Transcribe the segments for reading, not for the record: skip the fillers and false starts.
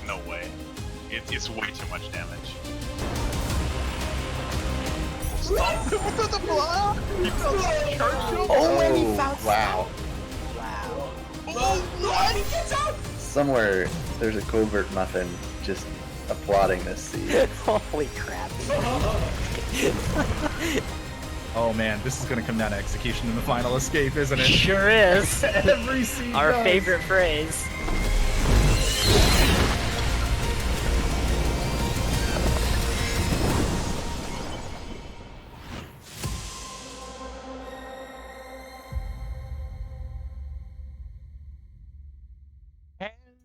no way. It's way too much damage. Stop him with the block! He found Churchill! Oh, and he found wow. Wow. Oh, what? He gets out! Somewhere there's a covert muffin just applauding this seed. Holy crap. Oh man, this is gonna come down to execution in the final escape, isn't it? Sure is. Every seed Our does. favorite phrase.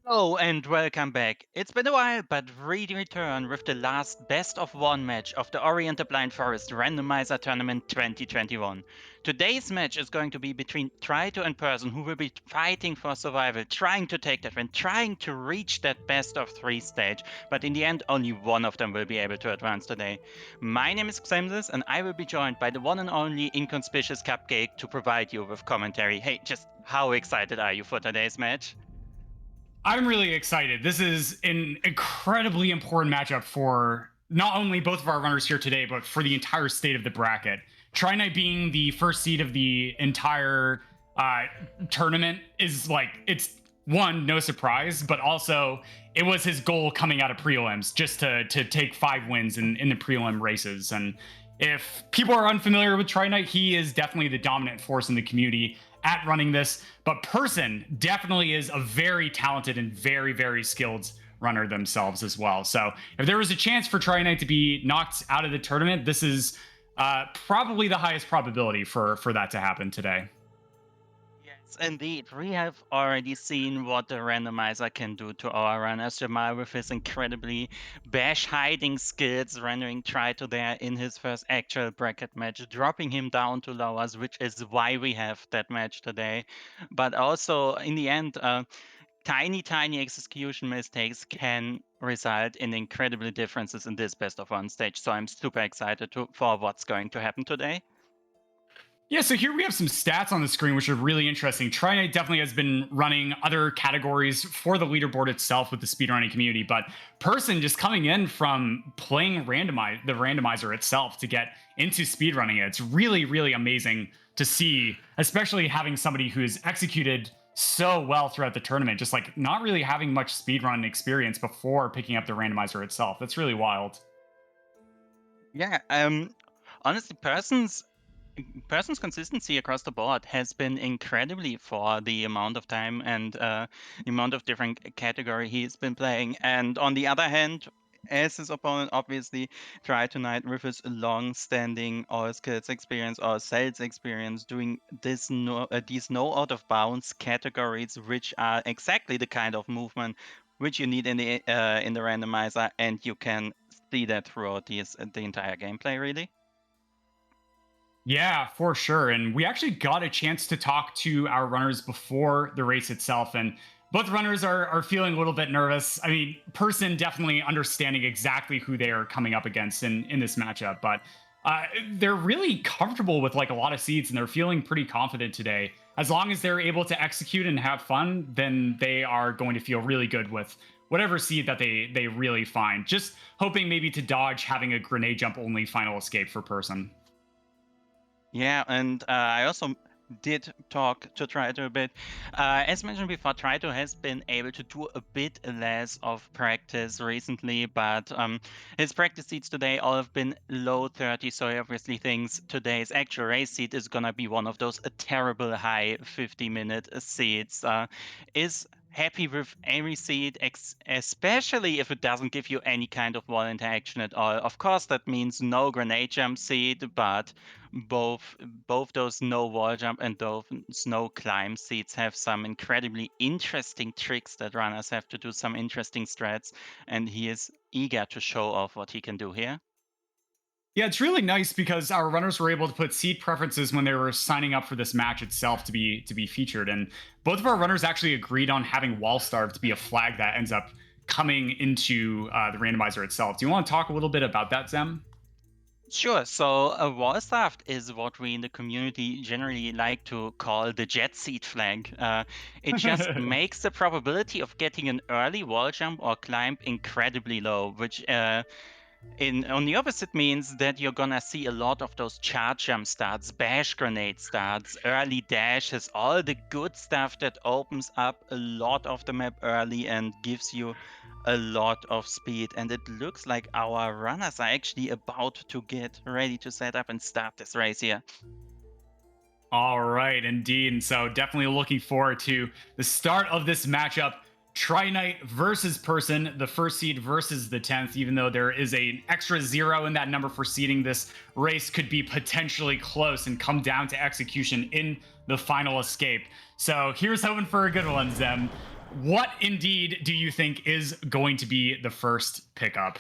Hello and welcome back. It's been a while, but we return with the last best of one match of the Ori and the Blind Forest Randomizer Tournament 2021. Today's match is going to be between Trito and Person, who will be fighting for survival, trying to take that win, trying to reach that best of three stage, but in the end only one of them will be able to advance today. My name is Xemlis and I will be joined by the one and only Inconspicuous Cupcake to provide you with commentary. Hey, just how excited are you for today's match? I'm really excited. This is an incredibly important matchup for not only both of our runners here today, but for the entire state of the bracket. Tri-Knight being the first seed of the entire tournament is it's one, no surprise, but also it was his goal coming out of prelims just to take 5 wins in the prelim races. And if people are unfamiliar with Tri-Knight, he is definitely the dominant force in the community at running this, but Person definitely is a very talented and very, very skilled runner themselves as well. So if there was a chance for Tri-Knight to be knocked out of the tournament, this is probably the highest probability for that to happen today. Yes, indeed. We have already seen what the randomizer can do to our runners. Jamal with his incredibly bash hiding skills, rendering Trito there in his first actual bracket match, dropping him down to lowers, which is why we have that match today. But also, in the end, tiny execution mistakes can result in incredible differences in this best of one stage. So I'm super excited for what's going to happen today. Yeah, so here we have some stats on the screen, which are really interesting. Tri-Knight definitely has been running other categories for the leaderboard itself with the speedrunning community, but Person just coming in from playing the randomizer itself to get into speedrunning it. It's really, really amazing to see, especially having somebody who's executed so well throughout the tournament, just not really having much speedrun experience before picking up the randomizer itself. That's really wild. Yeah, honestly, Person's consistency across the board has been incredibly for the amount of time and the amount of different category he's been playing. And on the other hand, as his opponent, obviously, Tonight with his long-standing all skills experience, all sales experience, doing these no out of bounds categories, which are exactly the kind of movement which you need in the randomizer, and you can see that throughout the entire gameplay, really. Yeah, for sure. And we actually got a chance to talk to our runners before the race itself. And both runners are feeling a little bit nervous. I mean, Person definitely understanding exactly who they are coming up against in this matchup. But they're really comfortable with a lot of seeds, and they're feeling pretty confident today. As long as they're able to execute and have fun, then they are going to feel really good with whatever seed that they really find. Just hoping maybe to dodge having a grenade jump only final escape for Person. Yeah, and I also did talk to Trito a bit. As mentioned before, Trito has been able to do a bit less of practice recently, but his practice seeds today all have been low 30, so he obviously thinks today's actual race seed is gonna be one of those terrible high 50-minute seeds. Is happy with every seed, especially if it doesn't give you any kind of wall interaction at all. Of course, that means no grenade jump seed, but both those no wall jump and those no climb seeds have some incredibly interesting tricks that runners have to do, some interesting strats, and he is eager to show off what he can do here. Yeah, it's really nice because our runners were able to put seed preferences when they were signing up for this match itself to be featured, and both of our runners actually agreed on having wall starve to be a flag that ends up coming into the randomizer itself. Do you want to talk a little bit about that, Zem? Sure. So a wall staff is what we in the community generally like to call the jet seat flag. It just makes the probability of getting an early wall jump or climb incredibly low, which on the opposite means that you're gonna see a lot of those charge jump starts, bash grenade starts, early dashes, all the good stuff that opens up a lot of the map early and gives you a lot of speed. And it looks like our runners are actually about to get ready to set up and start this race here. All right, indeed. And so definitely looking forward to the start of this matchup. Tri-Knight versus Person, the first seed versus the 10th, even though there is an extra 0 in that number for seeding, this race could be potentially close and come down to execution in the final escape. So here's hoping for a good one, Zem. What indeed do you think is going to be the first pickup?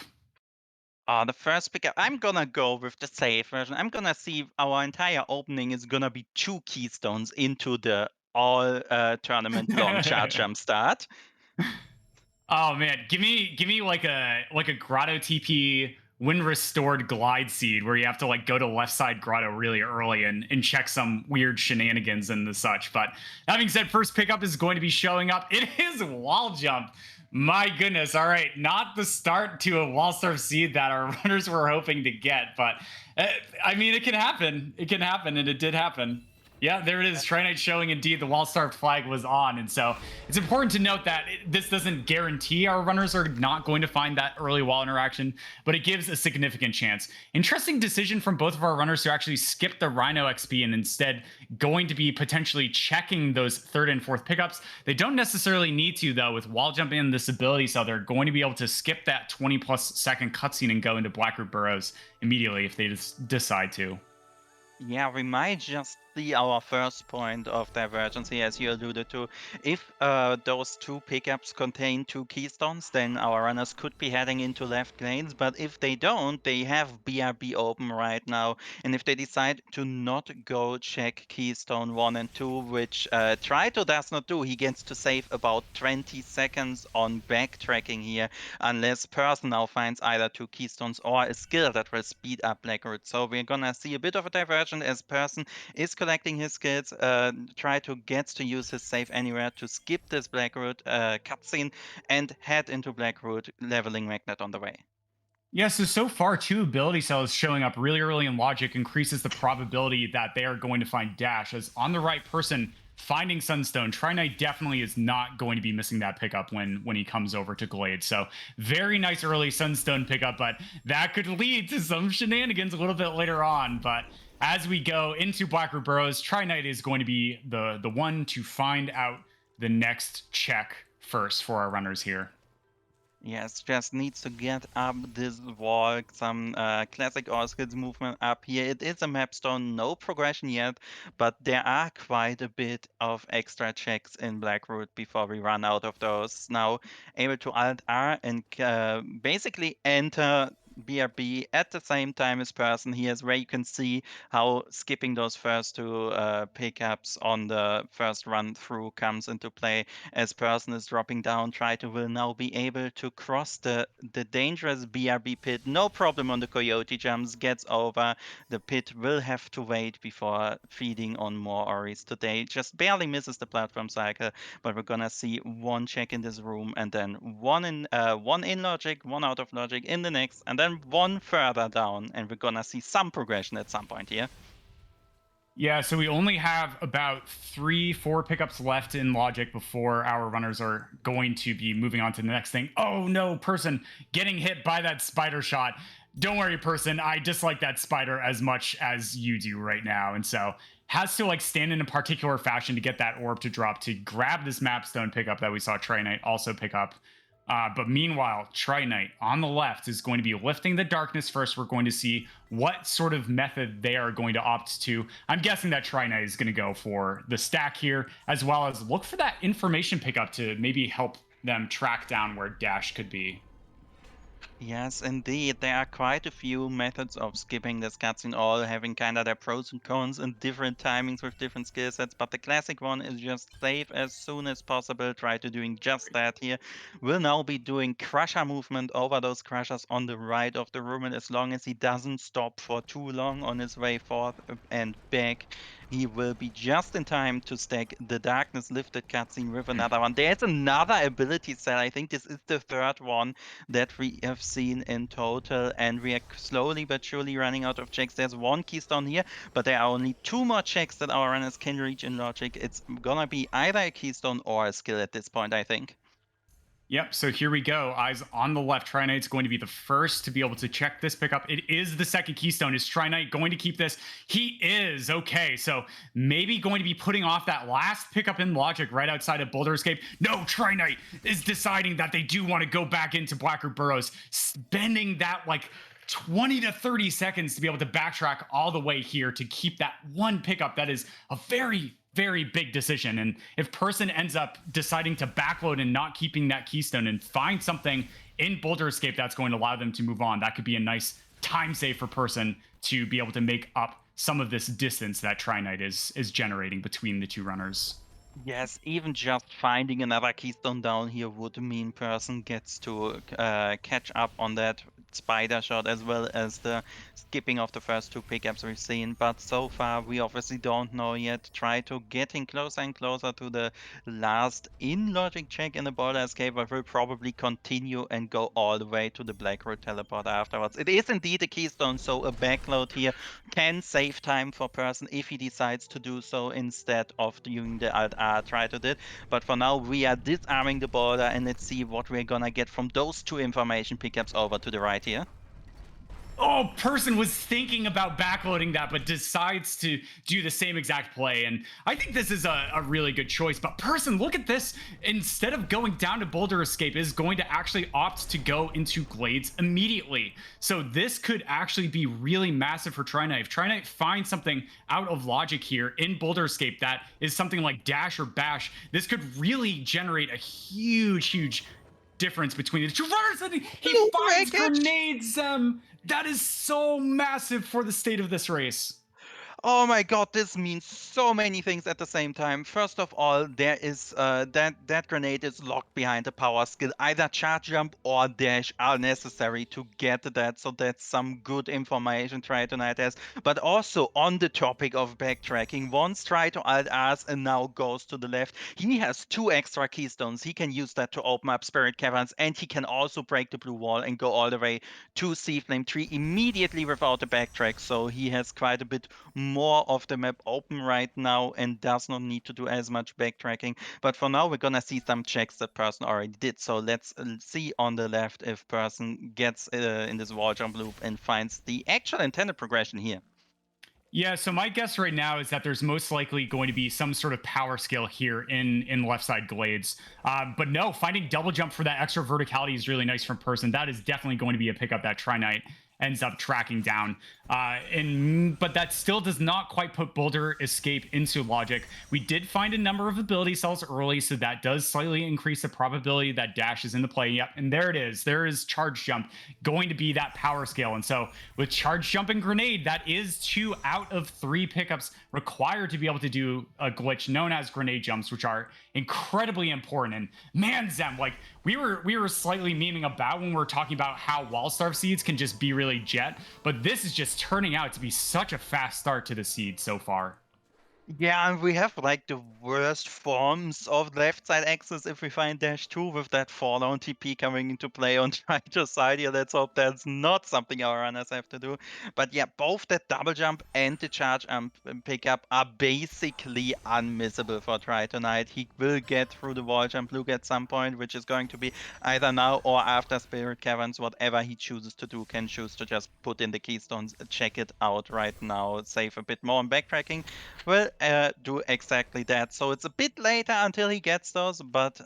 The first pickup, I'm gonna go with the safe version. I'm gonna see our entire opening is gonna be 2 keystones into the all tournament long charge jump start. Oh man, give me like a grotto TP when restored glide seed where you have to like go to left side grotto really early and check some weird shenanigans and the such. But that being said, first pickup is going to be showing up. It is wall jump. My goodness. All right, not the start to a wall star seed that our runners were hoping to get, but I mean it can happen. It can happen, and it did happen. Yeah, there it is. Tri-Knight showing indeed the wall star flag was on. And so it's important to note that this doesn't guarantee our runners are not going to find that early wall interaction, but it gives a significant chance. Interesting decision from both of our runners to actually skip the Rhino XP and instead going to be potentially checking those third and fourth pickups. They don't necessarily need to, though, with wall jumping and this ability, so they're going to be able to skip that 20+ second cutscene and go into Blackroot Burrows immediately if they just decide to. Yeah, we might just see our first point of divergency, as you alluded to. If those 2 pickups contain 2 keystones, then our runners could be heading into left lanes. But if they don't, they have BRB open right now. And if they decide to not go check keystone 1 and 2, which Trito does not do, he gets to save about 20 seconds on backtracking here, unless Person now finds either 2 keystones or a skill that will speed up Blackroot. So we're gonna see a bit of a diversion as Person is collecting his skills, Trito gets to use his save anywhere to skip this Blackroot cutscene and head into Blackroot, leveling Magnet on the way. Yeah, so far, 2 ability cells showing up really early in logic increases the probability that they are going to find Dash. As on the right person, finding Sunstone, Tri-Knight definitely is not going to be missing that pickup when he comes over to Glade. So very nice early Sunstone pickup, but that could lead to some shenanigans a little bit later on. But as we go into Blackroot Burrows, Tri-Knight is going to be the one to find out the next check first for our runners here. Yes, just needs to get up this wall, some classic all skills movement up here. It is a mapstone, no progression yet, but there are quite a bit of extra checks in Blackroot before we run out of those. Now able to Alt-R and basically enter BRB at the same time as Person. Here's where you can see how skipping those first 2 pickups on the first run through comes into play. As Person is dropping down, Trito will now be able to cross the dangerous BRB pit. No problem on the Coyote jumps, gets over. The pit will have to wait before feeding on more Oris today. Just barely misses the platform cycle, but we're gonna see 1 check in this room and then 1 in logic, 1 out of logic in the next, and then 1 further down, and we're gonna see some progression at some point here. Yeah, so we only have about 3-4 pickups left in logic before our runners are going to be moving on to the next thing. Oh no, Person getting hit by that spider shot. Don't worry, Person, I dislike that spider as much as you do right now, and so has to like stand in a particular fashion to get that orb to drop to grab this mapstone pickup that we saw Tri-Knight also pick up. But meanwhile, Tri-Knight on the left is going to be lifting the darkness first. We're going to see what sort of method they are going to opt to. I'm guessing that Tri-Knight is going to go for the stack here, as well as look for that information pickup to maybe help them track down where Dash could be. Yes, indeed. There are quite a few methods of skipping this cutscene, all having kind of their pros and cons and different timings with different skill sets. But the classic one is just save as soon as possible. Try to doing just that here. We'll now be doing crusher movement over those crushers on the right of the room. And as long as he doesn't stop for too long on his way forth and back, he will be just in time to stack the Darkness Lifted cutscene with another one. There's another ability set. I think this is the third one that we have seen in total, and we are slowly but surely running out of checks. There's one keystone here, but there are only 2 more checks that our runners can reach in logic. It's gonna be either a keystone or a skill at this point, I think. Yep, so here we go. Eyes on the left. Tri-Knight's going to be the first to be able to check this pickup. It is the second keystone. Is Tri-Knight going to keep this? He is. Okay, so maybe going to be putting off that last pickup in logic right outside of Boulder Escape. No, Tri-Knight is deciding that they do want to go back into Blackroot Burrows, spending that like 20 to 30 seconds to be able to backtrack all the way here to keep that one pickup. That is a very big decision. And if Person ends up deciding to backload and not keeping that keystone and find something in Boulder Escape that's going to allow them to move on, that could be a nice time save for Person to be able to make up some of this distance that Tri-Knight is generating between the two runners. Yes, even just finding another keystone down here would mean Person gets to catch up on that spider shot as well as the skipping of the first 2 pickups we've seen. But so far we obviously don't know yet. Try to getting closer and closer to the last in logic check in the Boulder Escape, but will probably continue and go all the way to the Blackroot teleporter afterwards. It is indeed a keystone, so a backload here can save time for Person if he decides to do so instead of doing the Alt-R try to did. But for now, we are disarming the border, and let's see what we're gonna get from those 2 information pickups over to the right here. Oh, Person was thinking about backloading that, but decides to do the same exact play. And I think this is a really good choice. But Person, look at this. Instead of going down to Boulder Escape, is going to actually opt to go into Glades immediately. So this could actually be really massive for Tri-Knight. If Tri-Knight finds something out of logic here in Boulder Escape that is something like Dash or Bash, this could really generate a huge difference between the two runners. And he finds grenades. That is so massive for the state of this race. Oh my god, this means so many things at the same time. First of all, there is that grenade is locked behind a power skill. Either charge jump or dash are necessary to get that, so that's some good information Tritonite has. But also on the topic of backtracking, once Trito Alt-Rs and now goes to the left, he has 2 extra keystones. He can use that to open up Spirit Caverns, and he can also break the blue wall and go all the way to Sea Flame 3 immediately without a backtrack, so he has quite a bit more of the map open right now and does not need to do as much backtracking. But for now, we're gonna see some checks that Person already did. So let's see on the left if Person gets in this wall jump loop and finds the actual intended progression here. Yeah, so my guess right now is that there's most likely going to be some sort of power skill here in left side Glades. But no, finding double jump for that extra verticality is really nice from Person. That is definitely going to be a pickup that Tri-Knight ends up tracking down. But that still does not quite put Boulder Escape into logic. We did find a number of ability cells early, so that does slightly increase the probability that Dash is in the play. Yep, and there it is. There is Charge Jump going to be that power scale. And so with Charge Jump and Grenade, that is 2 out of 3 pickups required to be able to do a glitch known as Grenade Jumps, which are incredibly important. And man, Zem, like we were slightly memeing about when we were talking about how Wallstarve seeds can just be really jet, but this is just turning out to be such a fast start to the seed so far. Yeah, and we have like the worst forms of left side axis if we find dash 2 with that fall on TP coming into play on Trito's side here. Let's hope that's not something our runners have to do. But yeah, both that double jump and the charge pickup are basically unmissable for Tritonite. He will get through the wall jump loop at some point, which is going to be either now or after Spirit Caverns. Whatever he chooses to do, can choose to just put in the keystones, check it out right now, save a bit more on backtracking. Well, do exactly that. So it's a bit later until he gets those, but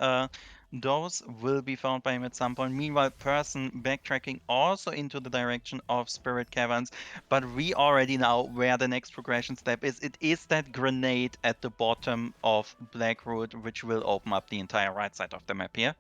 those will be found by him at some point. Meanwhile, Person backtracking also into the direction of Spirit Caverns, but we already know where the next progression step is. It is that grenade at the bottom of Blackroot, which will open up the entire right side of the map here.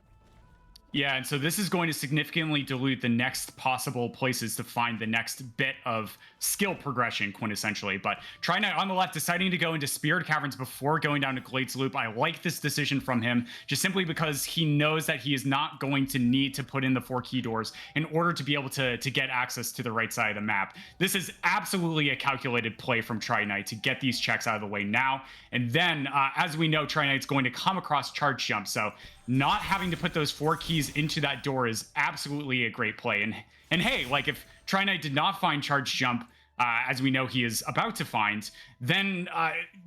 Yeah, and so this is going to significantly dilute the next possible places to find the next bit of skill progression, quintessentially. But Try Knight on the left deciding to go into Spirit Caverns before going down to Glades Loop. I like this decision from him, just simply because he knows that he is not going to need to put in the 4 key doors in order to be able to get access to the right side of the map. This is absolutely a calculated play from Try Knight to get these checks out of the way now. And then, as we know, Try Knight's going to come across Charge Jump. So not having to put those 4 keys into that door is absolutely a great play. And hey, like if Try Knight did not find Charge Jump, as we know he is about to find, then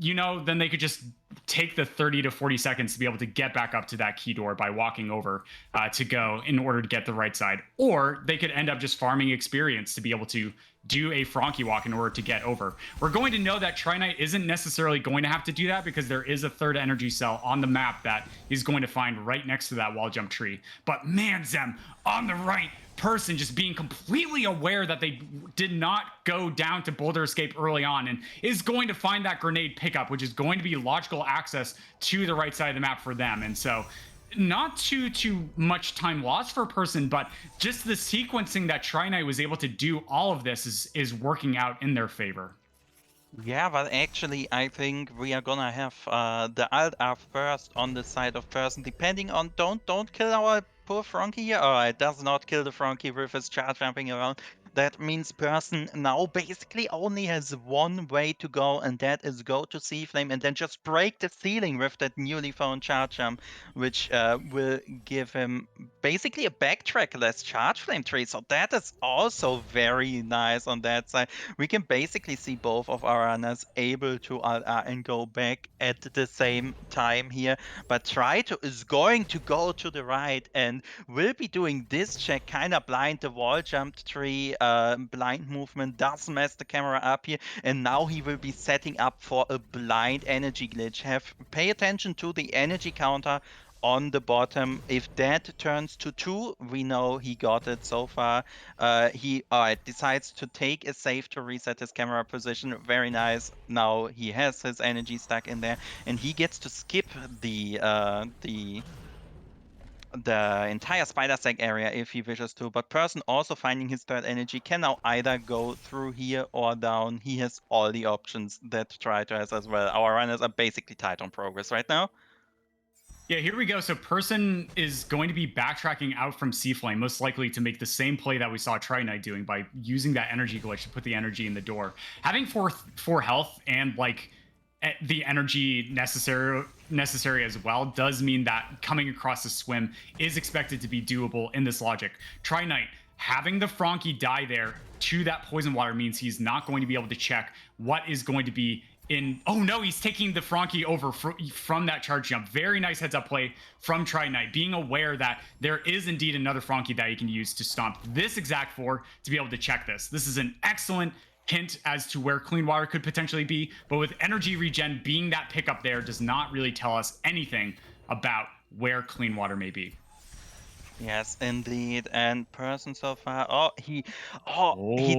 then they could just take the 30 to 40 seconds to be able to get back up to that key door by walking over to go in order to get the right side. Or they could end up just farming experience to be able to do a Frankie walk in order to get over. We're going to know that Try Knight isn't necessarily going to have to do that because there is a 3rd energy cell on the map that he's going to find right next to that wall jump tree. But man, Zem, on the right, Person just being completely aware that they did not go down to Boulder Escape early on and is going to find that grenade pickup, which is going to be logical access to the right side of the map for them. And so not too much time lost for Person, but just the sequencing that Try Knight was able to do all of this is working out in their favor. Yeah, but actually, I think we are gonna have the alt R first on the side of Person, depending on don't kill our poor Frankie here. Alright, does not kill the Frankie with his charge jumping around. That means Person now basically only has one way to go, and that is go to Sea Flame and then just break the ceiling with that newly found charge jump, which will give him basically a backtrackless charge flame tree. So that is also very nice on that side. We can basically see both of our runners able to and go back at the same time here. But Try2 is going to go to the right and will be doing this check kind of blind. The wall jumped tree blind movement does mess the camera up here, and now he will be setting up for a blind energy glitch. Pay attention to the energy counter on the bottom. If that turns to 2, we know he got it so far. He decides to take a save to reset his camera position. Very nice. Now he has his energy stuck in there, and he gets to skip the entire spider sack area if he wishes to. But Person also finding his 3rd energy can now either go through here or down. He has all the options that Try2 has as well. Our runners are basically tight on progress right now. Yeah, here we go. So Person is going to be backtracking out from Sea Flame, most likely to make the same play that we saw Try Knight doing by using that energy glitch to put the energy in the door. Having four health and like the energy necessary as well does mean that coming across the swim is expected to be doable in this logic. Try Knight having the Frankie die there to that poison water means he's not going to be able to check what is going to be in. Oh no, he's taking the Frankie over from that charge jump. Very nice heads up play from Try Knight, being aware that there is indeed another Frankie that he can use to stomp this exact 4 to be able to check this. This is an excellent hint as to where clean water could potentially be, but with energy regen being that pickup there does not really tell us anything about where clean water may be. Yes, indeed. And Person so far. He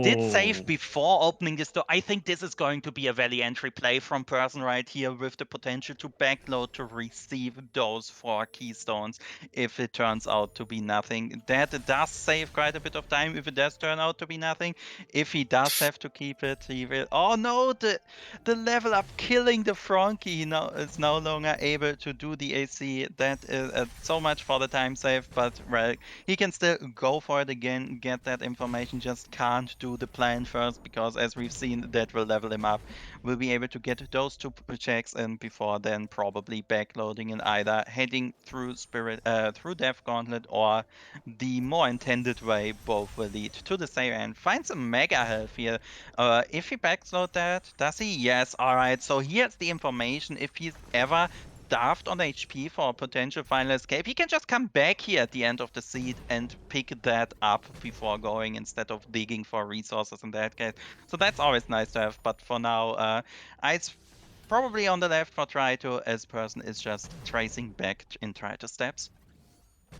did save before opening this door. I think this is going to be a valley entry play from Person right here with the potential to backload to receive those 4 keystones if it turns out to be nothing. That does save quite a bit of time if it does turn out to be nothing. If he does have to keep it, he will. Oh no, the level up killing the Frankie now is no longer able to do the AC. That is so much for the time save, but well, he can still go for it again, get that information, just can't do the plan first, because as we've seen, that will level him up. We'll be able to get those 2 checks in before then probably backloading and either heading through through Death Gauntlet, or the more intended way, both will lead to the same end. Find some mega health here. If he backload that, does he? Yes, alright, so here's the information. If he's ever starved on HP for a potential final escape, he can just come back here at the end of the seed and pick that up before going, instead of digging for resources in that case. So that's always nice to have, but for now, it's probably on the left for Try2, as Person is just tracing back in Try2 steps.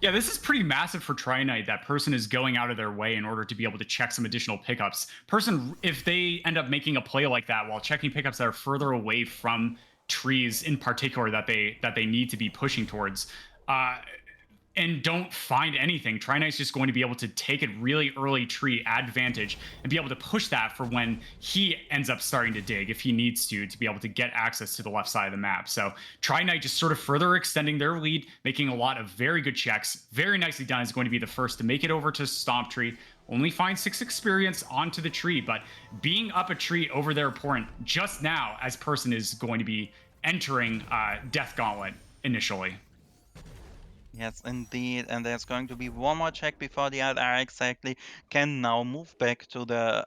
Yeah, this is pretty massive for Try Knight. That Person is going out of their way in order to be able to check some additional pickups. Person, if they end up making a play like that while checking pickups that are further away from trees in particular that they need to be pushing towards, and don't find anything, Trinight's just going to be able to take a really early tree advantage and be able to push that for when he ends up starting to dig if he needs to be able to get access to the left side of the map. So Trinite just sort of further extending their lead, making a lot of very good checks. Very nicely done, is going to be the first to make it over to Stomp Tree. Only find 6 experience onto the tree, but being up a tree over their opponent just now as Person is going to be entering Death Gauntlet initially. Yes, indeed, and there's going to be one more check before the other exactly can now move back to the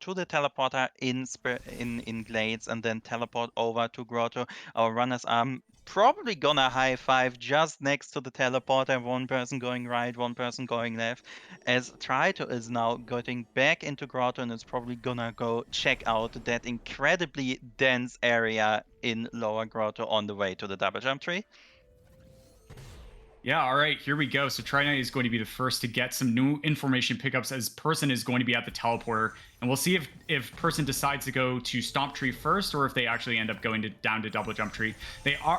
teleporter in Glades and then teleport over to Grotto. Our runners are probably gonna high five just next to the teleporter. One person going right, one person going left. As Trito is now getting back into Grotto and is probably gonna go check out that incredibly dense area in Lower Grotto on the way to the double jump tree. Yeah, all right, here we go. So Trinite is going to be the first to get some new information pickups as Person is going to be at the teleporter. And we'll see if Person decides to go to Stomp Tree first or if they actually end up going down to Double Jump Tree.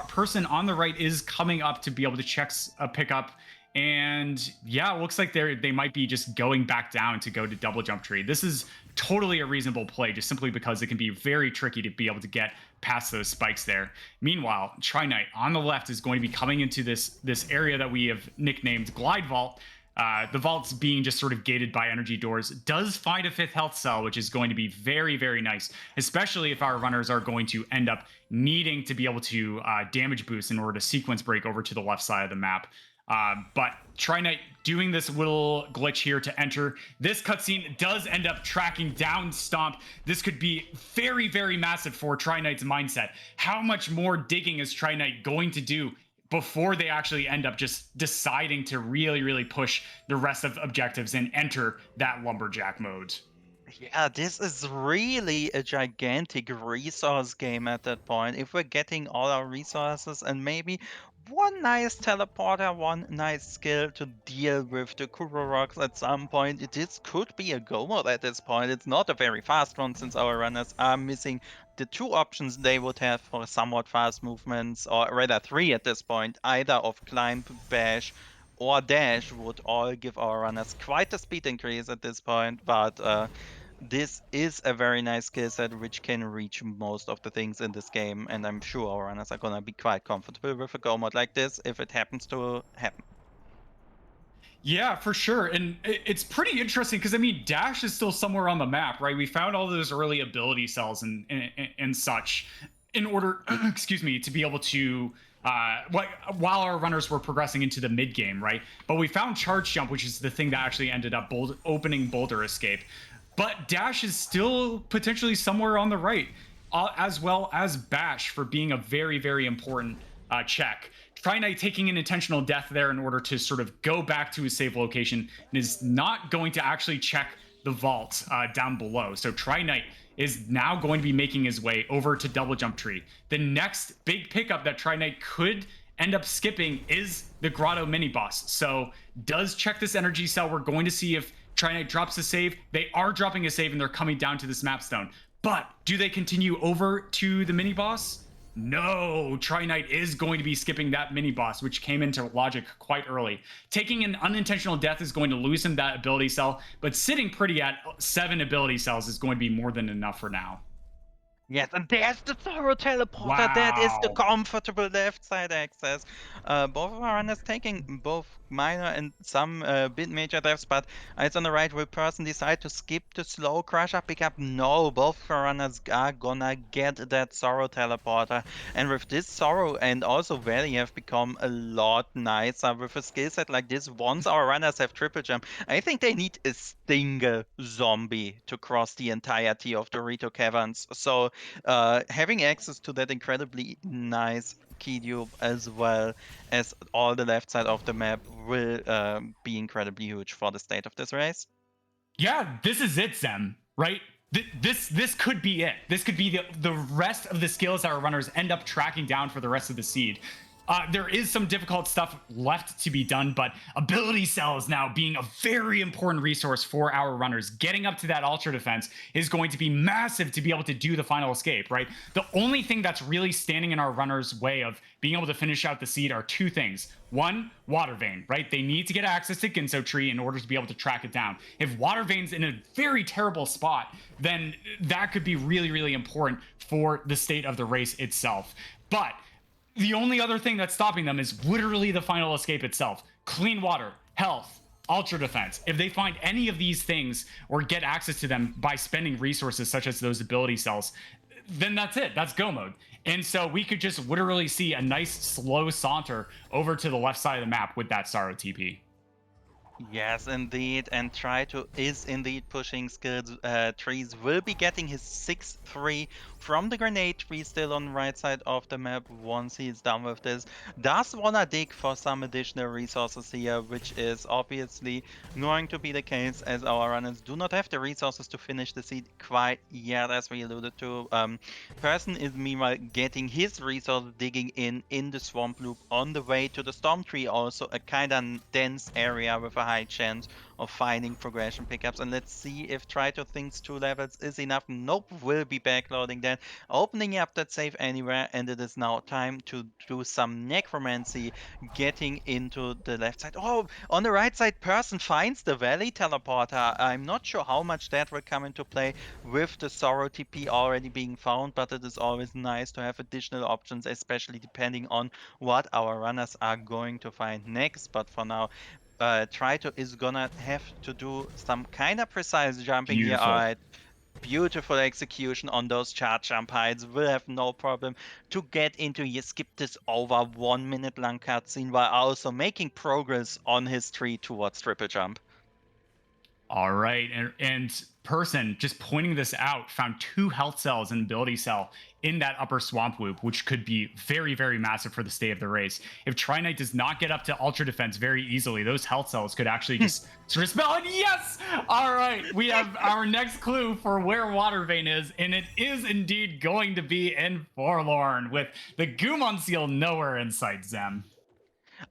Person on the right is coming up to be able to check a pickup. And yeah, it looks like they might be just going back down to go to Double Jump Tree. This is totally a reasonable play, just simply because it can be very tricky to be able to get past those spikes there. Meanwhile, Trinite on the left is going to be coming into this area that we have nicknamed Glide Vault. The vaults being just sort of gated by energy doors, does find a 5th health cell, which is going to be very, very nice, especially if our runners are going to end up needing to be able to damage boost in order to sequence break over to the left side of the map. But Trinite doing this little glitch here to enter. This cutscene does end up tracking down Stomp. This could be very, very massive for Trinite's mindset. How much more digging is Trinite going to do before they actually end up just deciding to really, really push the rest of objectives and enter that lumberjack mode? Yeah, this is really a gigantic resource game at that point. If we're getting all our resources and maybe one nice teleporter, one nice skill to deal with the Kuro rocks at some point, this could be a go mode at this point. It's not a very fast one since our runners are missing the 2 options they would have for somewhat fast movements, or rather 3 at this point, either of climb, bash, or dash would all give our runners quite a speed increase at this point, but this is a very nice skill set which can reach most of the things in this game, and I'm sure our runners are gonna be quite comfortable with a go mode like this if it happens to happen. Yeah, for sure. And it's pretty interesting because, I mean, Dash is still somewhere on the map, right? We found all those early ability cells and such in order, excuse me, to be able to, while our runners were progressing into the mid game, right? But we found Charge Jump, which is the thing that actually ended up opening Boulder Escape. But Dash is still potentially somewhere on the right, as well as Bash for being a very, very important check. Trinite taking an intentional death there in order to sort of go back to his safe location and is not going to actually check the vault down below. So Trinite is now going to be making his way over to Double Jump Tree. The next big pickup that Trinite could end up skipping is the Grotto mini boss. So does check this energy cell. We're going to see if Trinite drops a save. They are dropping a save and they're coming down to this map stone. But do they continue over to the mini boss? No, Trinite is going to be skipping that mini boss, which came into logic quite early. Taking an unintentional death is going to lose him that ability cell, but sitting pretty at 7 ability cells is going to be more than enough for now. Yes, and there's the thorough teleporter. That is the comfortable left side access. Both of our runners taking both minor and some bit major deaths, but it's on the right. Will Person decide to skip the slow crusher pickup? No, both of our runners are gonna get that Sorrow teleporter. And with this Sorrow and also Valley have become a lot nicer with a skill set like this. Once our runners have triple jump, I think they need a single zombie to cross the entirety of the Dorito Caverns. So having access to that incredibly nice key cube as well as all the left side of the map will be incredibly huge for the state of this race. Yeah, this is it, Zem, right? This could be it. This could be the rest of the skills that our runners end up tracking down for the rest of the seed. There is some difficult stuff left to be done, but ability cells now being a very important resource for our runners. Getting up to that ultra defense is going to be massive to be able to do the final escape, right? The only thing that's really standing in our runners' way of being able to finish out the seed are two things. One, Water Vein, right? They need to get access to Ginso Tree in order to be able to track it down. If Water Vein's in a very terrible spot, then that could be really, really important for the state of the race itself. But the only other thing that's stopping them is literally the final escape itself. Clean water, health, ultra defense. If they find any of these things or get access to them by spending resources such as those ability cells, then that's it. That's go mode. And so we could just literally see a nice slow saunter over to the left side of the map with that Sorrow TP. Yes, indeed, and Trito is indeed pushing skills. Trees will be getting his 6-3 from the grenade tree still on the right side of the map once he's done with this. Does wanna dig for some additional resources here, which is obviously going to be the case as our runners do not have the resources to finish the seed quite yet, as we alluded to. Person is meanwhile getting his resources digging in the swamp loop on the way to the storm tree, also a kind of dense area with a high chance of finding progression pickups. And let's see if Trito thinks 2 levels is enough. Nope, will be backloading that, opening up that save anywhere, and it is now time to do some necromancy, getting into the left side. Oh, on the right side, Person finds the valley teleporter. I'm not sure how much that will come into play with the Sorrow TP already being found, but it is always nice to have additional options, especially depending on what our runners are going to find next. But for now, Trito is gonna have to do some kind of precise jumping here. Alright, beautiful execution on those charge jump heights. Will have no problem to get into. He skipped this over 1 minute long cutscene while also making progress on his tree towards triple jump. All right, and Person just pointing this out found 2 health cells and ability cell in that upper swamp loop, which could be very, very massive for the state of the race. If Tri-Knight does not get up to ultra defense very easily, those health cells could actually just sort of spell it. Yes! All right, we have our next clue for where Water Vein is, and it is indeed going to be in Forlorn with the Gumon Seal nowhere in sight, Zem.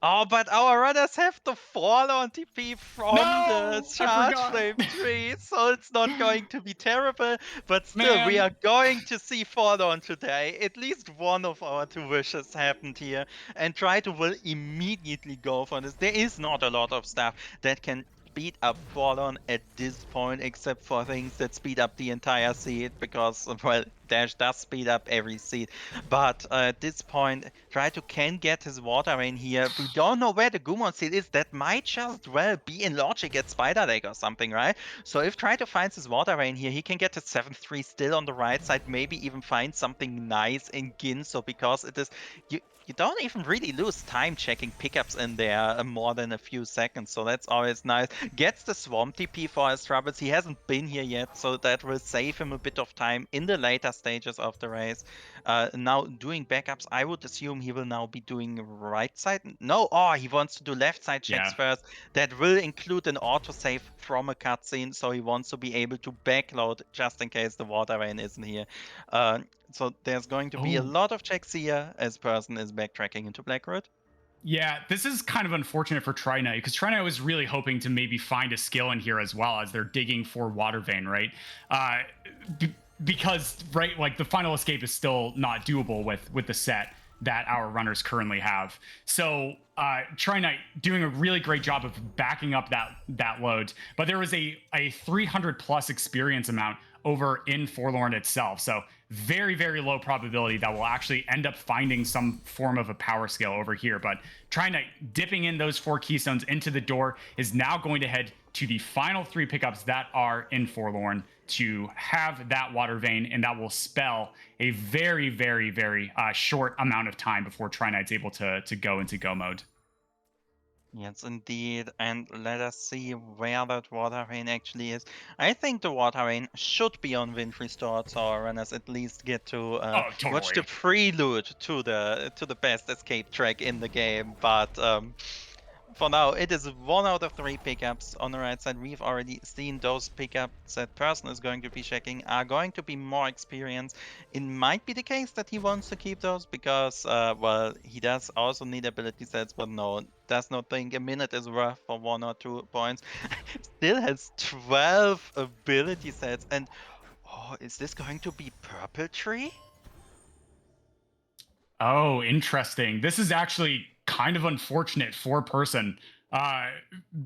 Oh, but our runners have to fall on TP from the charge flame tree, so it's not going to be terrible. But still, we are going to see fall on today. At least one of our 2 wishes happened here, and Trito will immediately go for this. There is not a lot of stuff that can speed up Fallon at this point, except for things that speed up the entire seed, because, well, Dash does speed up every seed. But at this point, Trito can get his Water Rain here. We don't know where the Gumon Seal is. That might just well be in Logic at Spider Lake or something, right? So if Trito finds his Water Rain here, he can get his 7-3 still on the right side, maybe even find something nice in Ginso, because it is... You don't even really lose time checking pickups in there more than a few seconds, so that's always nice. Gets the Swamp TP for his troubles. He hasn't been here yet, so that will save him a bit of time in the later stages of the race. Now doing backups, I would assume he will now be doing right side. No, he wants to do left side checks first. That will include an autosave from a cutscene, so he wants to be able to backload just in case the Water Rain isn't here. So there's going to be a lot of checks here as Person is backtracking into Blackroot. Yeah, this is kind of unfortunate for Tri-Knight, because Tri-Knight was really hoping to maybe find a skill in here as well as they're digging for Water Vein, right? Because, right, like the final escape is still not doable with the set that our runners currently have. So Tri-Knight doing a really great job of backing up that load, but there was a 300 plus experience amount over in Forlorn itself. So very, very low probability that we'll actually end up finding some form of a power skill over here. But Tri-Knight dipping in those 4 keystones into the door is now going to head to the final 3 pickups that are in Forlorn to have that Water Vein, and that will spell a very, very, very short amount of time before Tri-Knight's able to go into go mode. Yes, indeed. And let us see where that Water Rain actually is. I think the Water Rain should be on Wind Restored, so our runners at least get to watch the prelude to the best escape track in the game. But for now, it is 1 out of 3 pickups on the right side. We've already seen those pickups that person is going to be checking are going to be more experienced. It might be the case that he wants to keep those because, well, he does also need ability sets, but no, does not think a minute is worth for 1 or 2 points. Still has 12 ability sets, and oh, is this going to be Purple Tree? Oh, interesting. This is actually kind of unfortunate for person.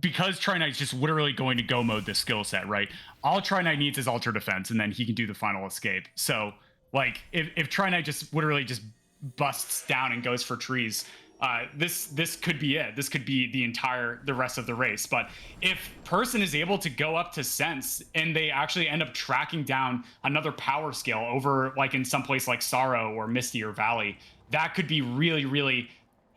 Because Tri-Knight's just literally going to go mode this skill set, right? All Tri-Knight needs is Ultra Defense, and then he can do the final escape. So, like, if Tri-Knight just literally just busts down and goes for trees, this could be it. This could be the rest of the race. But if person is able to go up to Sense and they actually end up tracking down another power scale over, like in some place like Sorrow or Misty or Valley, that could be really, really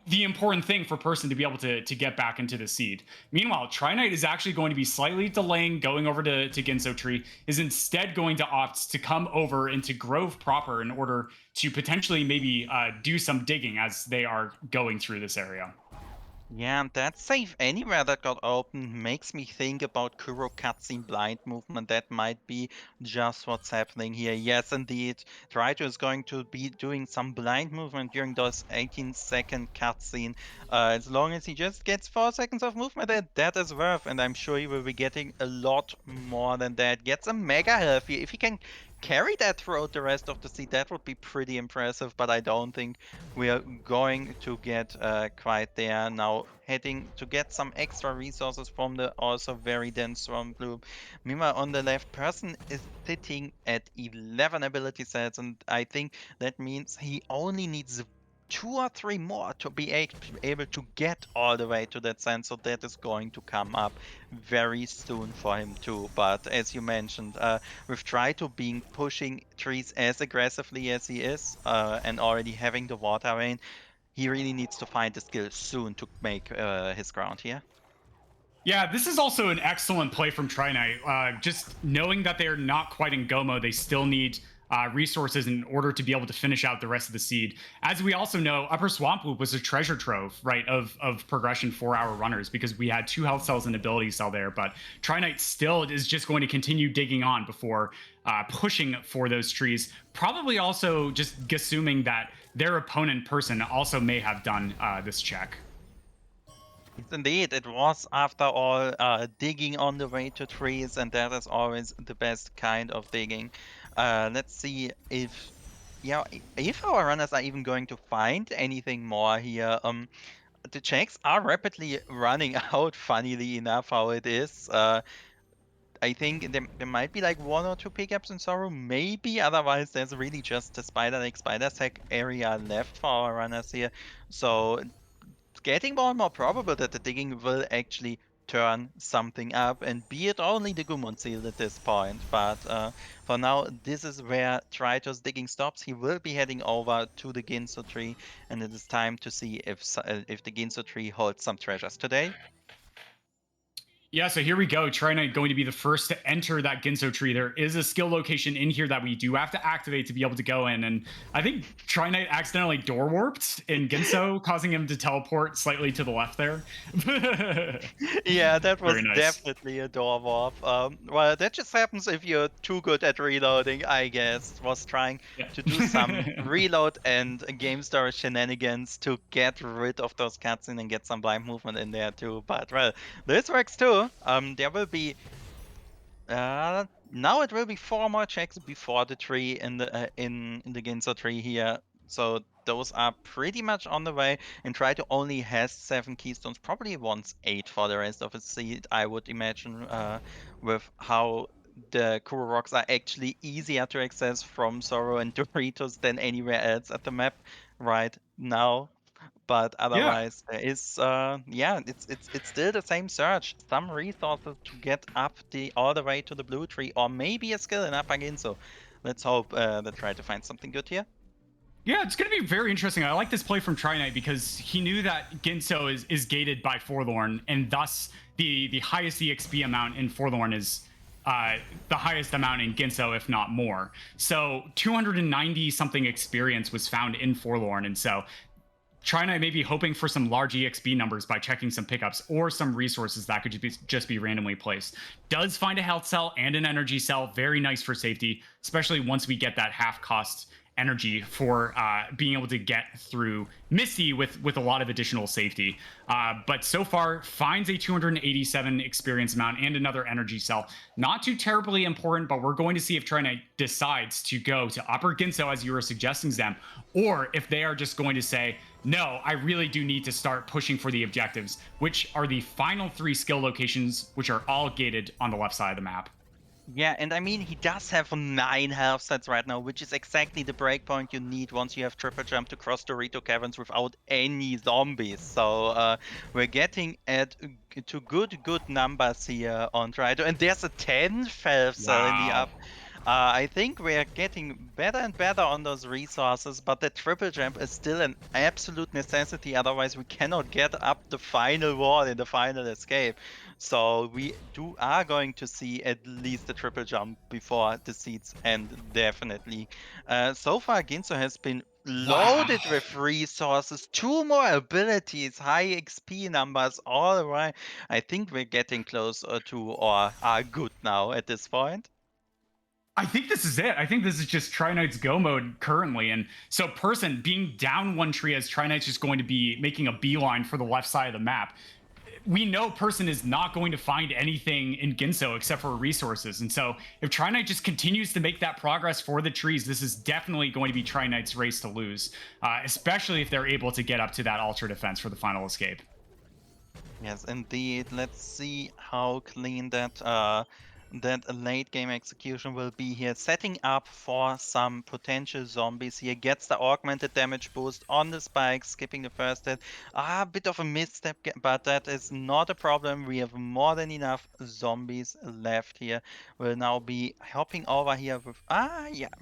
the important thing for person to be able to get back into the seed. Meanwhile, Tri-Knight is actually going to be slightly delaying going over to Ginso Tree, is instead going to opt to come over into Grove proper in order to potentially maybe do some digging as they are going through this area. Yeah, and that save anywhere that got open makes me think about Kuro cutscene blind movement. That might be just what's happening here. Yes, indeed. Traito is going to be doing some blind movement during those 18-second cutscene. As long as he just gets 4 seconds of movement, that is worth. And I'm sure he will be getting a lot more than that. Gets a mega healthy. If he can carry that throughout the rest of the seed, that would be pretty impressive, but I don't think we are going to get quite there. Now heading to get some extra resources from the also very dense Swamp Loop. Meanwhile, on the left, person is sitting at 11 ability sets, and I think that means he only needs 2 or 3 more to be able to get all the way to that sense, so that is going to come up very soon for him too. But as you mentioned, with Trito being pushing trees as aggressively as he is, and already having the water rain, he really needs to find the skill soon to make his ground here. Yeah, this is also an excellent play from Tri-Knight. Just knowing that they're not quite in go mode, they still need resources in order to be able to finish out the rest of the seed. As we also know, Upper Swamp Loop was a treasure trove, right, of progression for our runners, because we had 2 health cells and ability cell there. But Tri-Knight still is just going to continue digging on before pushing for those trees. Probably also just assuming that their opponent person also may have done this check. Yes, indeed, it was after all digging on the way to trees, and that is always the best kind of digging. Let's see if, yeah, if our runners are even going to find anything more here. The checks are rapidly running out, funnily enough, how it is. I think there might be like 1 or 2 pickups in Sorrow, maybe. Otherwise, there's really just the Spider Sack area left for our runners here. So it's getting more and more probable that the digging will actually turn something up, and be it only the Gumon Seal at this point. But for now, this is where Trito's digging stops. He will be heading over to the Ginso tree, and it is time to see if the Ginso tree holds some treasures today. Yeah, so here we go. Tri-Knight going to be the first to enter that Ginso tree. There is a skill location in here that we do have to activate to be able to go in. And I think Tri-Knight accidentally door warped in Ginso, causing him to teleport slightly to the left there. Yeah, that was Very nice. definitely a door warp. Well, that just happens if you're too good at reloading, I guess. Was trying to do some reload and game story shenanigans to get rid of those cutscenes and get some blind movement in there too. But well, this works too. There will be now it will be 4 more checks before the tree in the Ginso tree here. So those are pretty much on the way, and Trito only has 7 keystones, probably wants 8 for the rest of his seed, I would imagine, with how the Kuro rocks are actually easier to access from Sorrow and Doritos than anywhere else at the map right now. But otherwise, there is, it's still the same search. Some resources to get up all the way to the blue tree, or maybe a skill in Upper Ginso. Let's hope they try to find something good here. Yeah, it's going to be very interesting. I like this play from Tri-Knight because he knew that Ginso is gated by Forlorn, and thus the highest EXP amount in Forlorn is the highest amount in Ginso, if not more. So 290 something experience was found in Forlorn, and so China may be hoping for some large EXP numbers by checking some pickups or some resources that could just be randomly placed. Does find a health cell and an energy cell, very nice for safety, especially once we get that half cost energy for being able to get through Misty with a lot of additional safety. But so far, finds a 287 experience amount and another energy cell. Not too terribly important, but we're going to see if Trinite decides to go to Upper Ginso, as you were suggesting, them, or if they are just going to say, no, I really do need to start pushing for the objectives, which are the final 3 skill locations, which are all gated on the left side of the map. Yeah, and I mean, he does have 9 health sets right now, which is exactly the breakpoint you need once you have triple jump to cross Dorito Caverns without any zombies. So we're getting to good numbers here on Trito. And there's a 10th health cell in the Wow. up. I think we're getting better and better on those resources, but the triple jump is still an absolute necessity. Otherwise, we cannot get up the final wall in the final escape. So we are going to see at least the triple jump before the seeds end, definitely. So far, Ginso has been loaded with resources, 2 more abilities, high XP numbers, all right. I think we're getting close to or are good now at this point. I think this is it. I think this is just Trinite's go mode currently. And so Person being down 1 tree as Trinite's just going to be making a beeline for the left side of the map. We know Person is not going to find anything in Ginso except for resources. And so if Trinite just continues to make that progress for the trees, this is definitely going to be Trinite's race to lose, especially if they're able to get up to that ultra defense for the final escape. Yes, indeed. Let's see how clean that late game execution will be here. Setting up for some potential zombies here. Gets the augmented damage boost on the spikes, skipping the first hit. A bit of a misstep, but that is not a problem. We have more than enough zombies left here. We'll now be hopping over here with...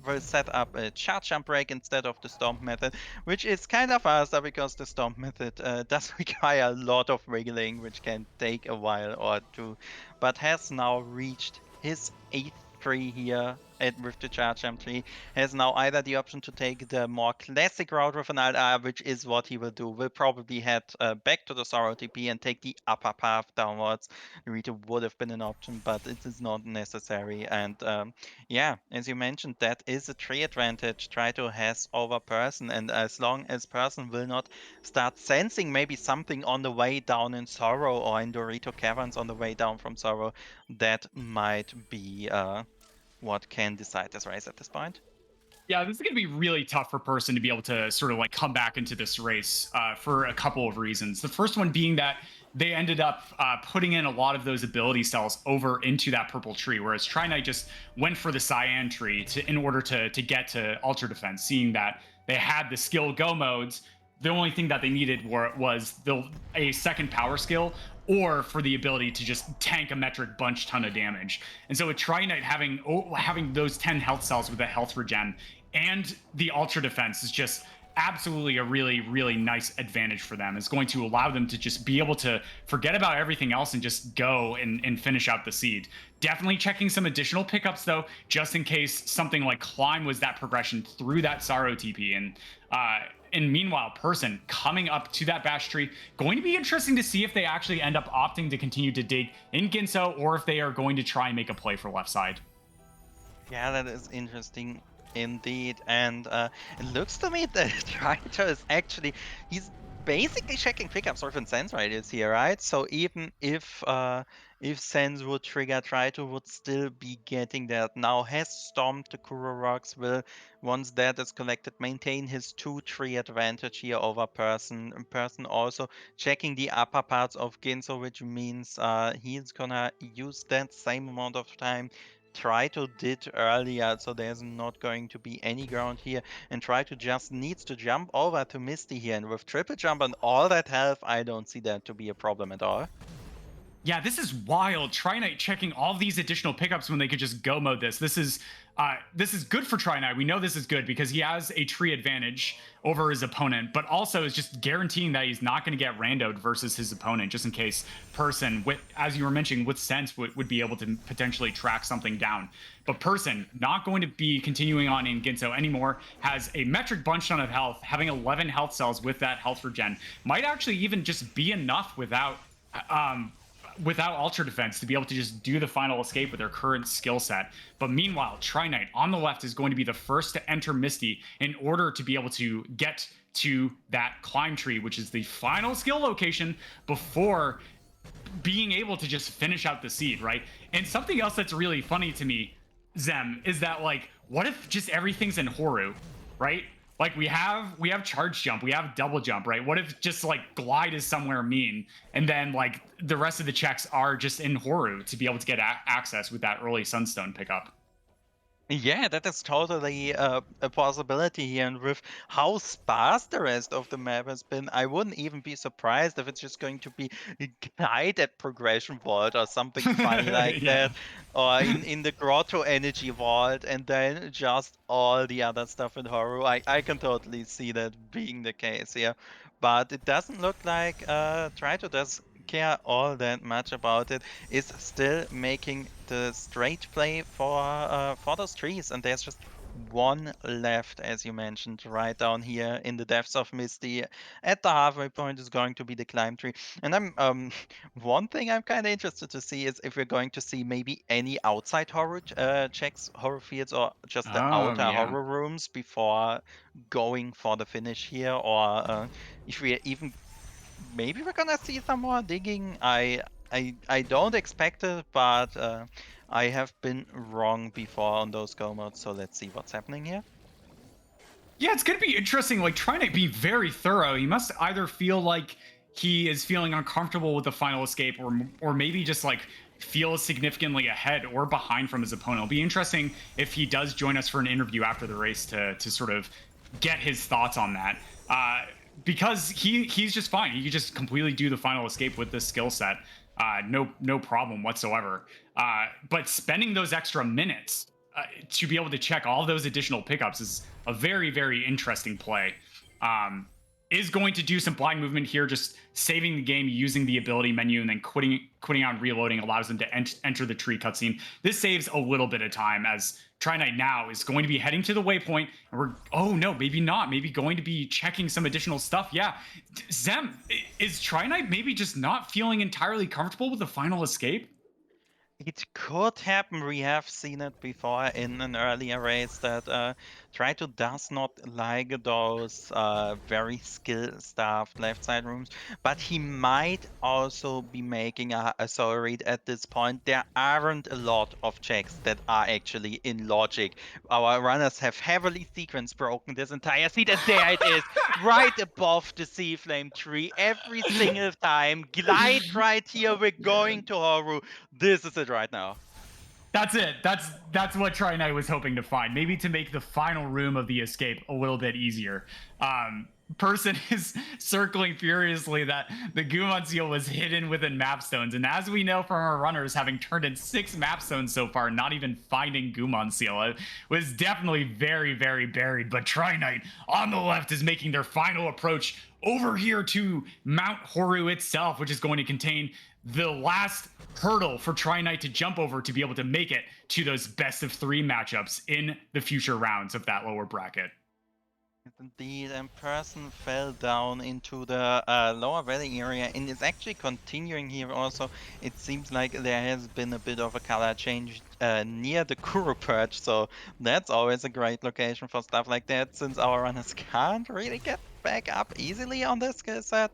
we'll set up a charge jump break instead of the stomp method, which is kind of faster because the stomp method does require a lot of wiggling, which can take a while or two, but has now reached his 8th tree here with the charge jump tree. Has now either the option to take the more classic route with an alt, which is what he will do. Will probably head back to the Sorrow TP and take the upper path downwards. Dorito would have been an option, but it is not necessary. And yeah, as you mentioned, that is a tree advantage Trito has over Person. And as long as Person will not start sensing maybe something on the way down in Sorrow or in Dorito Caverns on the way down from Sorrow, that might be what can decide this race at this point. Yeah, this is going to be really tough for Person to be able to sort of like come back into this race for a couple of reasons. The first one being that they ended up putting in a lot of those ability cells over into that purple tree, whereas Trinite just went for the cyan tree in order to get to Ultra Defense, seeing that they had the skill go modes. The only thing that they needed was a second power skill or for the ability to just tank a metric bunch ton of damage. And so with Trinite having those 10 health cells with a health regen and the ultra defense is just absolutely a really, really nice advantage for them. It's going to allow them to just be able to forget about everything else and just go and finish out the seed. Definitely checking some additional pickups though, just in case something like Climb was that progression through that Sorrow TP. And meanwhile, Person coming up to that bash tree, going to be interesting to see if they actually end up opting to continue to dig in Ginso or if they are going to try and make a play for left side. Yeah, that is interesting indeed. And it looks to me that Trito is actually, he's basically checking pickups with Sense Radius here, right? So even if Sense would trigger, Trito would still be getting that. Now has stomped the Kuro Rocks, will, once that is collected, maintain his 2-tree advantage here over Person. Person also checking the upper parts of Ginso, which means he's gonna use that same amount of time Trito did earlier, so there's not going to be any ground here, and Trito just needs to jump over to Misty here, and with triple jump and all that health, I don't see that to be a problem at all. Yeah, this is wild. Tri-Knight checking all these additional pickups when they could just go mode this. This is good for Tri-Knight. We know this is good because he has a tree advantage over his opponent, but also is just guaranteeing that he's not going to get randoed versus his opponent, just in case Person, with, as you were mentioning, with Sense would be able to potentially track something down. But Person, not going to be continuing on in Ginso anymore, has a metric bunch ton of health, having 11 health cells with that health regen. Might actually even just be enough without Ultra Defense to be able to just do the final escape with their current skill set. But meanwhile, Tri-Knight on the left is going to be the first to enter Misty in order to be able to get to that climb tree, which is the final skill location before being able to just finish out the seed, right? And something else that's really funny to me, Zem, is that, like, what if just everything's in Horu, right? Like, we have charge jump, we have double jump, right? What if just, like, glide is somewhere mean, and then, like, the rest of the checks are just in Horu to be able to get access with that early Sunstone pickup? Yeah, that is totally a possibility here. And with how sparse the rest of the map has been, I wouldn't even be surprised if it's just going to be a guided progression vault or something funny like Yeah. that. Or in the Grotto Energy Vault, and then just all the other stuff in Horror. I can totally see that being the case here. But it doesn't look like Trito does care all that much about it, is still making the straight play for those trees, and there's just one left, as you mentioned, right down here in the depths of Misty. At the halfway point is going to be the climb tree, and I'm one thing I'm kind of interested to see is if we're going to see maybe any outside horror checks, horror fields, or just the Oh, outer yeah. horror rooms before going for the finish here, or if we even maybe we're gonna see some more digging. I don't expect it, but I have been wrong before on those go modes, so let's see what's happening here. Yeah, it's going to be interesting, like, trying to be very thorough. He must either feel like he is feeling uncomfortable with the final escape, or maybe just, like, feel significantly ahead or behind from his opponent. It'll be interesting if he does join us for an interview after the race to sort of get his thoughts on that. Because he's just fine. He can just completely do the final escape with this skill set. No problem whatsoever. But spending those extra minutes to be able to check all those additional pickups is a very, very interesting play. Is going to do some blind movement here, just saving the game using the ability menu, and then quitting on reloading allows them to enter the tree cutscene. This saves a little bit of time, as Tri-Knight now is going to be heading to the waypoint, and oh no, maybe not, maybe going to be checking some additional stuff. Yeah, Zem, is Tri-Knight maybe just not feeling entirely comfortable with the final escape? It could happen. We have seen it before in an earlier race that Trito does not like those very skill-staffed left side rooms, but he might also be making a soul read at this point. There aren't a lot of checks that are actually in logic. Our runners have heavily sequence broken this entire seat, and there it is, right above the sea flame tree every single time. Glide right here. We're going to Horu. This is it right now. That's it. That's what Tri-Knight was hoping to find. Maybe to make the final room of the escape a little bit easier. Person is circling furiously that the Gumon seal was hidden within map stones, and as we know from our runners, having turned in 6 map stones so far, not even finding Gumon seal, it was definitely very, very buried. But Tri-Knight on the left is making their final approach over here to Mount Horu itself, which is going to contain the last hurdle for Tri-Knight to jump over to be able to make it to those best of 3 matchups in the future rounds of that lower bracket. Indeed, and Person fell down into the lower valley area and is actually continuing here also. It seems like there has been a bit of a color change near the Kuro perch, so that's always a great location for stuff like that, since our runners can't really get back up easily on this skill set.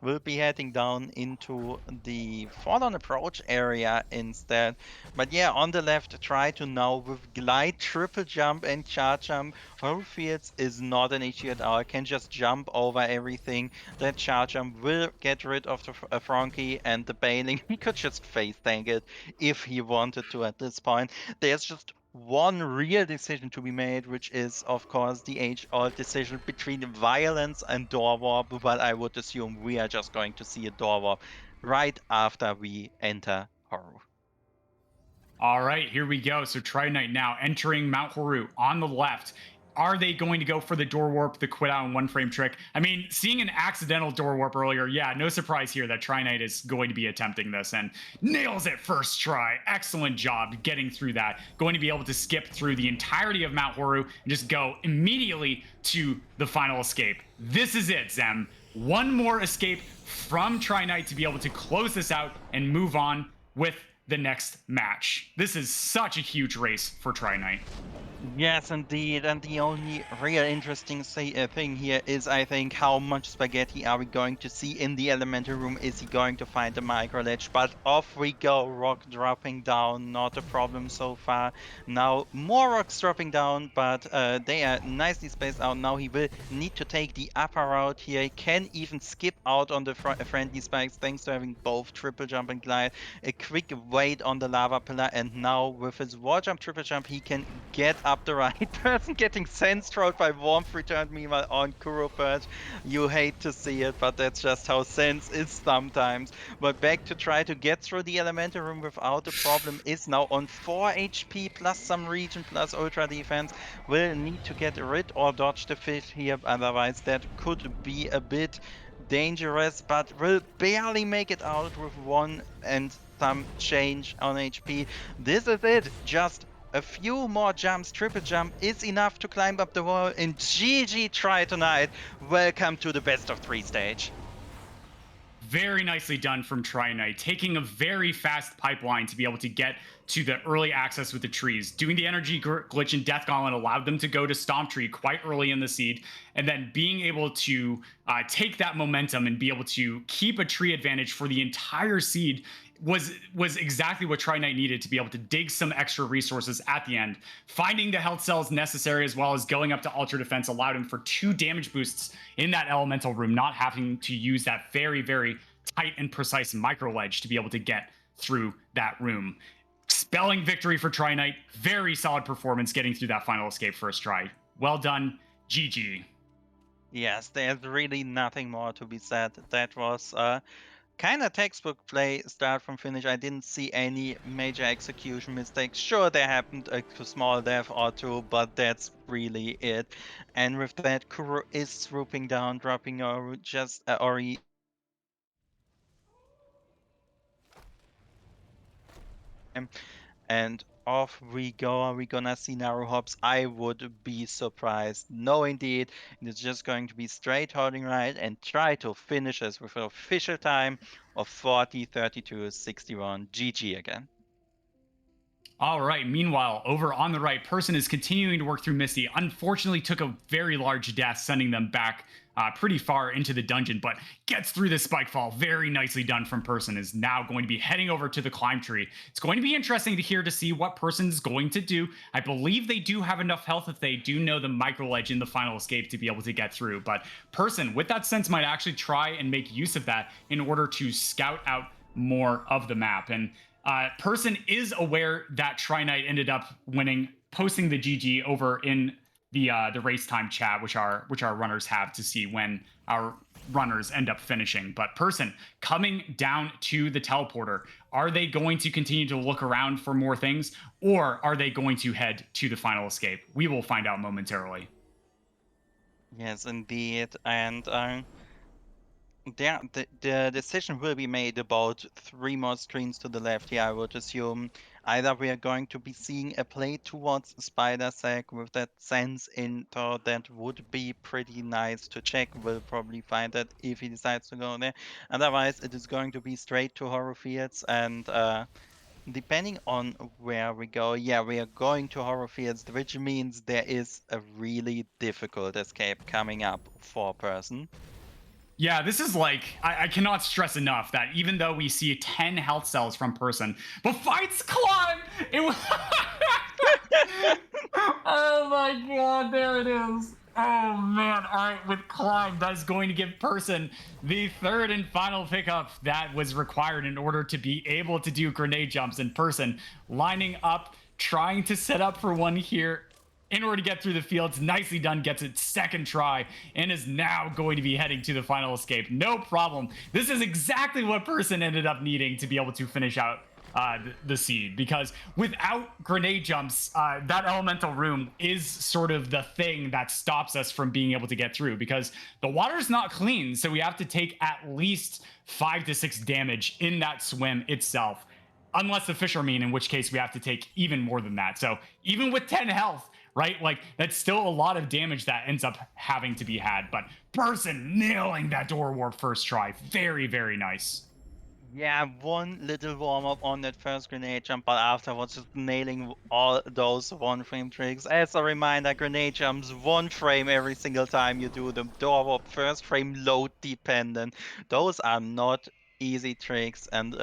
We'll be heading down into the Fallen Approach area instead. But yeah, on the left, try to now with glide, triple jump, and charge jump. Horror Fields is not an issue at all. Can just jump over everything. That charge jump will get rid of the Frankie and the bailing. He could just face tank it if he wanted to at this point. There's just one real decision to be made, which is, of course, the age-old decision between violence and door warp, but I would assume we are just going to see a door warp right after we enter Horu. All right, here we go. So Tri Knight now entering Mount Horu on the left. Are they going to go for the door warp, the quit out and one frame trick? I mean, seeing an accidental door warp earlier, yeah, no surprise here that Tri Knight is going to be attempting this and nails it first try. Excellent job getting through that. Going to be able to skip through the entirety of Mount Horu and just go immediately to the final escape. This is it, Zem. One more escape from Tri Knight to be able to close this out and move on with the next match. This is such a huge race for Tri Knight. Yes, indeed. And the only real interesting thing here is, I think, how much spaghetti are we going to see in the elemental room? Is he going to find the micro ledge? But off we go. Rock dropping down. Not a problem so far. Now more rocks dropping down, but they are nicely spaced out. Now he will need to take the upper route here. He can even skip out on the friendly spikes thanks to having both triple jump and glide. A quick wait on the lava pillar, and now with his wall jump, triple jump, he can get up the right person, getting sand-strode by Warmth returned meanwhile on Kuro Perch. You hate to see it, but that's just how Sense is sometimes. But back to try to get through the elemental room without a problem is now on 4 HP plus some region plus ultra defense. Will need to get rid or dodge the fish here, otherwise that could be a bit dangerous, but will barely make it out with 1 and some change on HP. This is it, just a few more jumps, triple jump is enough to climb up the wall, and GG Try tonight. Welcome to the best of 3 stage. Very nicely done from Tri Knight, taking a very fast pipeline to be able to get to the early access with the trees. Doing the energy glitch in Death Gauntlet allowed them to go to Stomp Tree quite early in the seed, and then being able to take that momentum and be able to keep a tree advantage for the entire seed was exactly what Tri Knight needed to be able to dig some extra resources at the end. Finding the health cells necessary as well as going up to Ultra Defense allowed him for 2 damage boosts in that elemental room, not having to use that very, very tight and precise micro ledge to be able to get through that room. Spelling victory for Tri Knight. Very solid performance getting through that final escape first try. Well done. GG. Yes, there's really nothing more to be said. That was kind of textbook play, start from finish. I didn't see any major execution mistakes. Sure, there happened a small death or two, but that's really it. And with that, Kuro is swooping down, dropping Ori, Ori. And off we go. Are we gonna see Naru hops? I would be surprised. No, indeed. It's just going to be straight holding right and try to finish us with an official time of 40-32-61. GG again. All right. Meanwhile, over on the right, Person is continuing to work through Misty. Unfortunately, took a very large death, sending them back pretty far into the dungeon, but gets through the spike fall. Very nicely done from Person. Is now going to be heading over to the climb tree. It's going to be interesting to see what Person's going to do. I believe they do have enough health if they do know the micro ledge in the final escape to be able to get through. But Person, with that sense, might actually try and make use of that in order to scout out more of the map. And Person is aware that Tri Knight ended up winning, posting the GG over in the race time chat, which our runners have to see when our runners end up finishing. But Person coming down to the teleporter, are they going to continue to look around for more things, or are they going to head to the final escape? We will find out momentarily. Yes, indeed. And the decision will be made about 3 more screens to the left here, I would assume. Either we are going to be seeing a play towards Spider Sack with that sense into that would be pretty nice to check. We'll probably find that if he decides to go there. Otherwise, it is going to be straight to Horror Fields, and depending on where we go, yeah, we are going to Horror Fields, which means there is a really difficult escape coming up for Person. Yeah, this is like, I cannot stress enough that even though we see 10 health cells from Person, but fights climb! It was... Oh my god, there it is. Oh man, all right, with climb, that is going to give Person the 3rd and final pickup that was required in order to be able to do grenade jumps. And Person lining up, trying to set up for one here. in order to get through the fields. Nicely done, gets it second try, and is now going to be heading to the final escape. No problem. This is exactly what Person ended up needing to be able to finish out the seed, because without grenade jumps, that elemental room is sort of the thing that stops us from being able to get through, because the water's not clean, so we have to take at least 5 to 6 damage in that swim itself, unless the fish are mean, in which case we have to take even more than that. So even with 10 health, right, like that's still a lot of damage that ends up having to be had. But Person nailing that door warp first try. Very, very nice. Yeah, one little warm up on that first grenade jump, but afterwards just nailing all those 1-frame tricks. As a reminder, grenade jumps 1 frame every single time you do them. Door warp first frame load dependent. Those are not easy tricks, and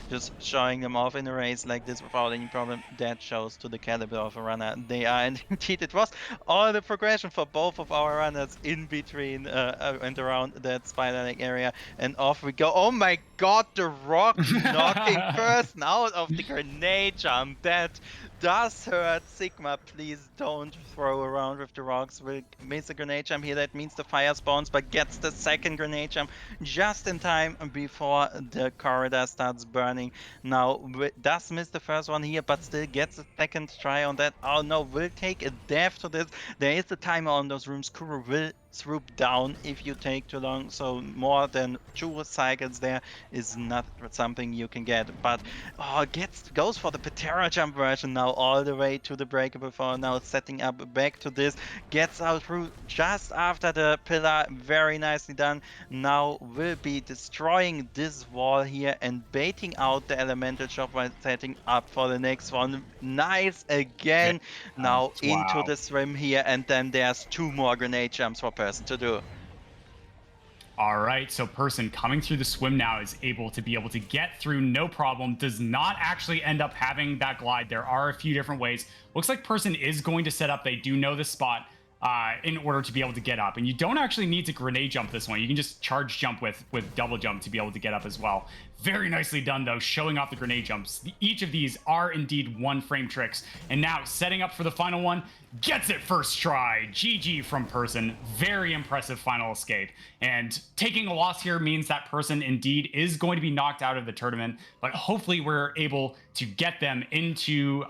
just showing them off in a race like this without any problem, that shows to the caliber of a runner they are. And indeed, it was all the progression for both of our runners in between and around that spider leg area, and off we go. Oh my god, the rock knocking Person out of the grenade jump. That does hurt. Sigma, please don't throw around with the rocks. We'll miss a grenade jump here. That means the fire spawns, but gets the second grenade jump just in time before the corridor starts burning. Now, does miss the first one here, but still gets a second try on that. Oh no, will take a death to this. There is a timer on those rooms. Kuro will swoop down if you take too long, so more than 2 cycles there is not something you can get. But goes for the Patera jump version now, all the way to the breakable fall. Now setting up back to this, gets out through just after the pillar. Very nicely done. Now will be destroying this wall here and baiting out the elemental shop while setting up for the next one. Nice again. Now into the swim here, and then there's 2 more grenade jumps for Person to do. All right, so Person coming through the swim now is able to get through no problem. Does not actually end up having that glide. There are a few different ways. Looks like Person is going to set up. They do know the spot in order to be able to get up. And you don't actually need to grenade jump this one. You can just charge jump with double jump to be able to get up as well. Very nicely done, though, showing off the grenade jumps. Each of these are indeed 1-frame tricks. And now setting up for the final one, gets it first try. GG from Person. Very impressive final escape. And taking a loss here means that Person indeed is going to be knocked out of the tournament, but hopefully we're able to get them into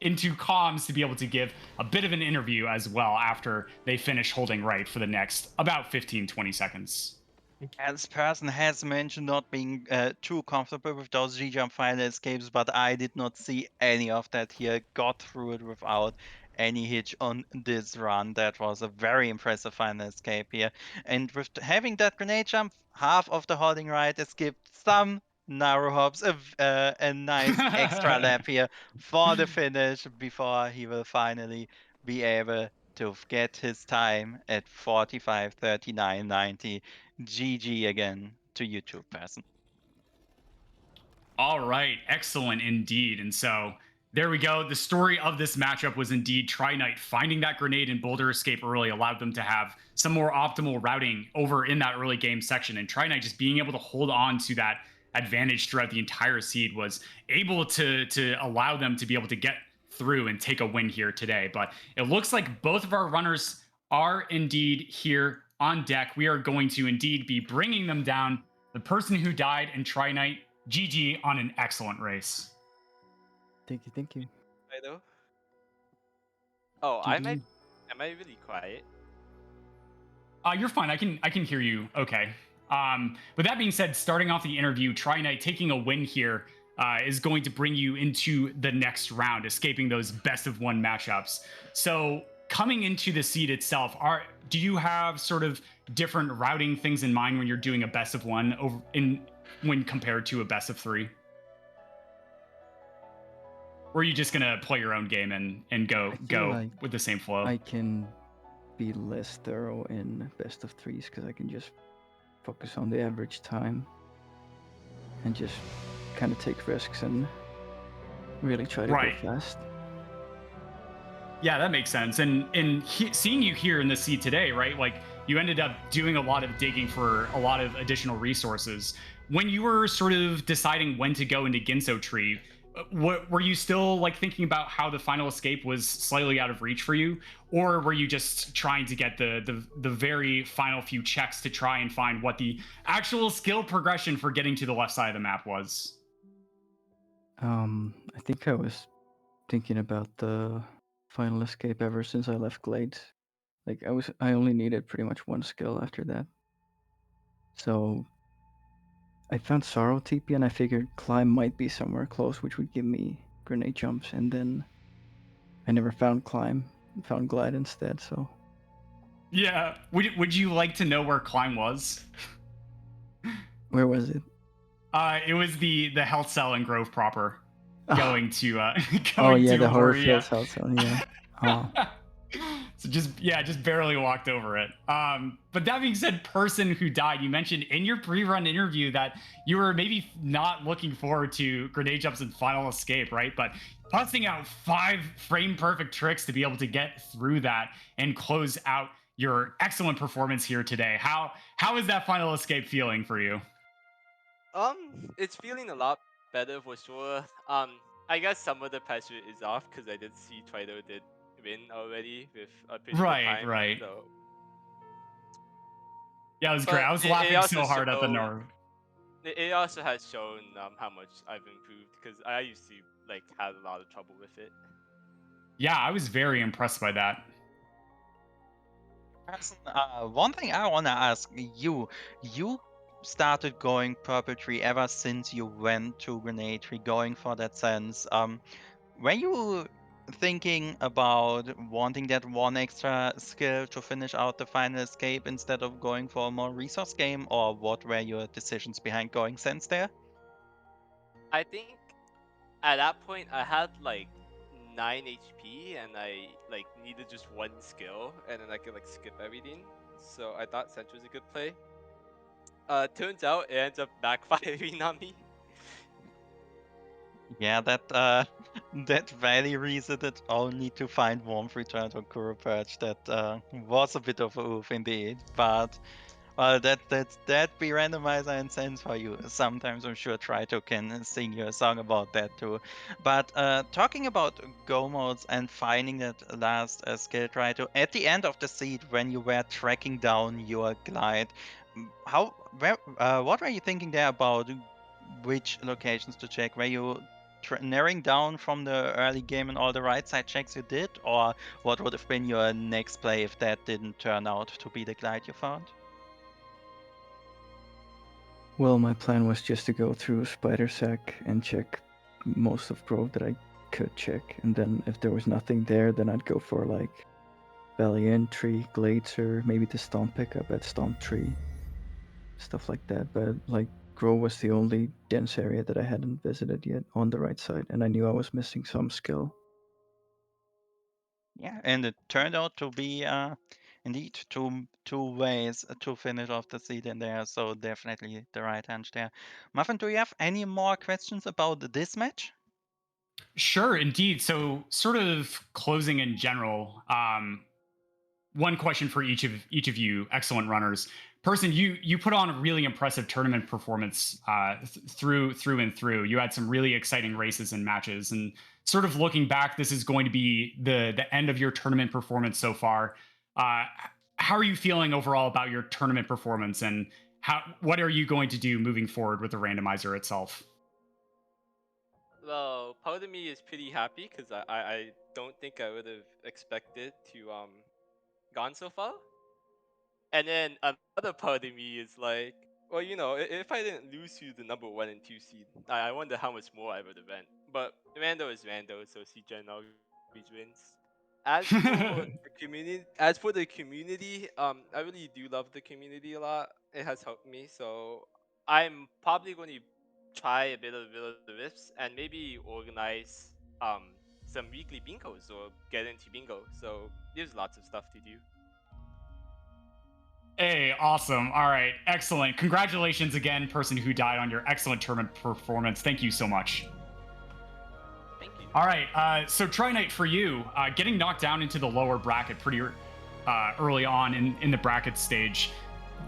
comms to be able to give a bit of an interview as well after they finish holding right for the next about 15-20 seconds. As Person has mentioned not being too comfortable with those G-jump final escapes, but I did not see any of that here. Got through it without any hitch on this run. That was a very impressive final escape here. And with having that grenade jump, half of the holding right escaped, some narrow hops, a nice extra lap here for the finish before he will finally be able to get his time at 45:39.90. GG again to you too, Person. All right, excellent indeed. And so there we go. The story of this matchup was indeed Tri-Knight finding that grenade and boulder escape early allowed them to have some more optimal routing over in that early game section. And Tri-Knight just being able to hold on to that advantage throughout the entire seed was able to allow them to be able to get through and take a win here today. But it looks like both of our runners are indeed here on deck. We are going to indeed be bringing them down. The Person who died and Tri-Knight, GG on an excellent race. Thank you. I know. Oh, am I really quiet? You're fine. I can hear you. Okay. With that being said, starting off the interview, Tri-Knight taking a win here is going to bring you into the next round, escaping those best of 1 matchups. So coming into the seed itself, do you have sort of different routing things in mind when you're doing a best of 1 when compared to a best of 3? Or are you just gonna play your own game and go like with the same flow? I can be less thorough in best of 3s because I can just focus on the average time and just kind of take risks and really try to go fast. Yeah, that makes sense. And seeing you here in the seed today, right? Like you ended up doing a lot of digging for a lot of additional resources. When you were sort of deciding when to go into Ginso Tree, what were you still like thinking about how the final escape was slightly out of reach for you, or were you just trying to get the very final few checks to try and find what the actual skill progression for getting to the left side of the map was? I think I was thinking about the final escape ever since I left Glades. Like I only needed pretty much one skill after that. So I found Sorrow TP and I figured climb might be somewhere close, which would give me grenade jumps, and then I never found climb, found glide instead. So Yeah. Would you like to know where climb was? where was it? It was the health cell in Grove proper. Going to Oh going yeah, to the Aurora. Horrorfield health cell. Yeah. Oh. So just barely walked over it. But that being said, person who died, you mentioned in your pre-run interview that you were maybe not looking forward to grenade jumps and final escape, right? But busting out 5 frame perfect tricks to be able to get through that and close out your excellent performance here today. How is that final escape feeling for you? It's feeling a lot better for sure. I guess some of the pressure is off because I did see Twido did win already with a pretty good time. Right. So, Yeah, it was great. but I was it laughing also so hard at the showed Norv. it also has shown how much I've improved because I used to like had a lot of trouble with it. Yeah, I was very impressed by that. Carson, one thing I want to ask you, you started going purple tree ever since you went to grenade tree, going for that sense. Were you thinking about wanting that one extra skill to finish out the final escape instead of going for a more resource game, or what were your decisions behind going sense there? I think at that point I had like 9 HP and I like needed just one skill and then I could like skip everything. So I thought Sense was a good play. Turns out it ends up backfiring on me. Yeah, that that valley resetted only to find Warmth Return to Kuro Perch. That was a bit of a oof indeed, but well, that be randomizer and sense for you. Sometimes I'm sure Trito can sing you a song about that too. But talking about go modes and finding that last skill Trito at the end of the seed when you were tracking down your glide, what were you thinking there about which locations to check? Were you narrowing down from the early game and all the right side checks you did, or what would have been your next play if that didn't turn out to be the glide you found? Well, my plan was just to go through Spider Sack and check most of Grove that I could check, and then if there was nothing there, then I'd go for like Valley Entry, Glacier, maybe the Stomp pickup at Stomp Tree, stuff like that. But like Grove was the only dense area that I hadn't visited yet on the right side, and I knew I was missing some skill. Yeah, and it turned out to be indeed two ways to finish off the seed in there, so definitely the right hunch there. Muffin, do you have any more questions about this match? Sure, indeed. So, sort of closing in general, one question for each of you, excellent runners. Person, you put on a really impressive tournament performance through and through. You had some really exciting races and matches, and sort of looking back, this is going to be the end of your tournament performance so far. How are you feeling overall about your tournament performance, and what are you going to do moving forward with the randomizer itself? Well, part of me is pretty happy because I don't think I would have expected to gone so far. And then another part of me is like, well, you know, if I didn't lose to the number 1 and 2 seed, I wonder how much more I would have went. But Rando is Rando, so CGen always wins. As for the community, I really do love the community a lot. It has helped me, so I'm probably going to try a bit of the Rifts and maybe organize some weekly bingos or get into bingo. So there's lots of stuff to do. Hey, awesome. All right, excellent. Congratulations again, person who died, on your excellent tournament performance. Thank you so much. Thank you. All right, so Try Night for you, getting knocked down into the lower bracket pretty early on in the bracket stage.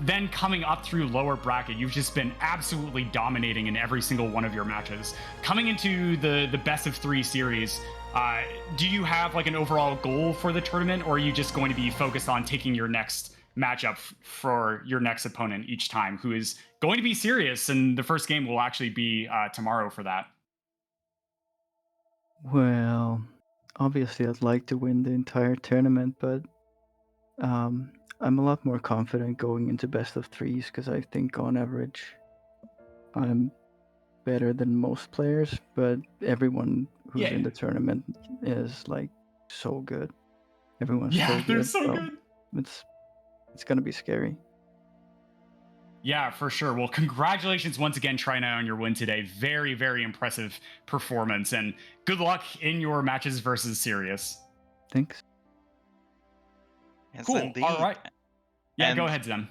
then coming up through lower bracket, you've just been absolutely dominating in every single one of your matches. Coming into the best of 3 series, do you have like an overall goal for the tournament, or are you just going to be focused on taking your next matchup for your next opponent each time, who is going to be serious, and the first game will actually be tomorrow for that? Well, obviously I'd like to win the entire tournament, but I'm a lot more confident going into best of 3s because I think on average I'm better than most players, but everyone who's in the tournament is like so good. Everyone's so good. They're so good. It's gonna be scary. Yeah, for sure. Well, congratulations once again, Trina, on your win today. Very, very impressive performance, and good luck in your matches versus Sirius. Thanks. Yes, Cool. indeed. All right. Yeah, And go ahead, Zem.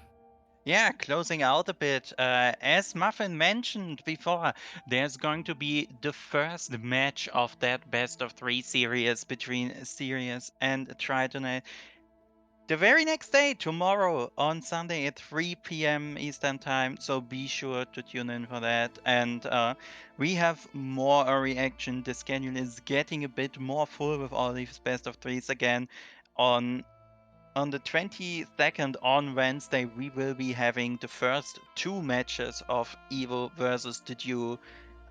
yeah, closing out a bit, as Muffin mentioned before, there's going to be the first match of that best of 3 series between Sirius and Triton. The very next day, tomorrow on Sunday at 3 p.m. Eastern Time, so be sure to tune in for that. And we have more reaction. The schedule is getting a bit more full with all these best of 3s again. On the 22nd, on Wednesday, we will be having the first 2 matches of Evo versus the Dew.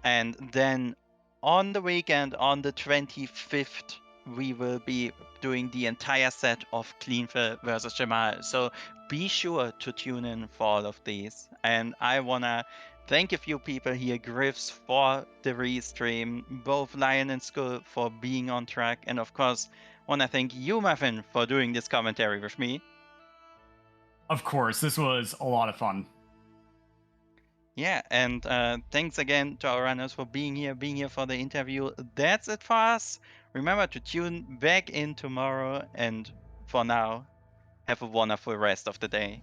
And then on the weekend, on the 25th, we will be doing the entire set of Cleanfield versus Jamal. So be sure to tune in for all of these. And I wanna thank a few people here, Griffs for the restream, both Lion and Skull for being on track, and of course, wanna thank you, Muffin, for doing this commentary with me. Of course, this was a lot of fun. Yeah, and thanks again to our runners for being here for the interview. That's it for us. Remember to tune back in tomorrow, and for now, have a wonderful rest of the day.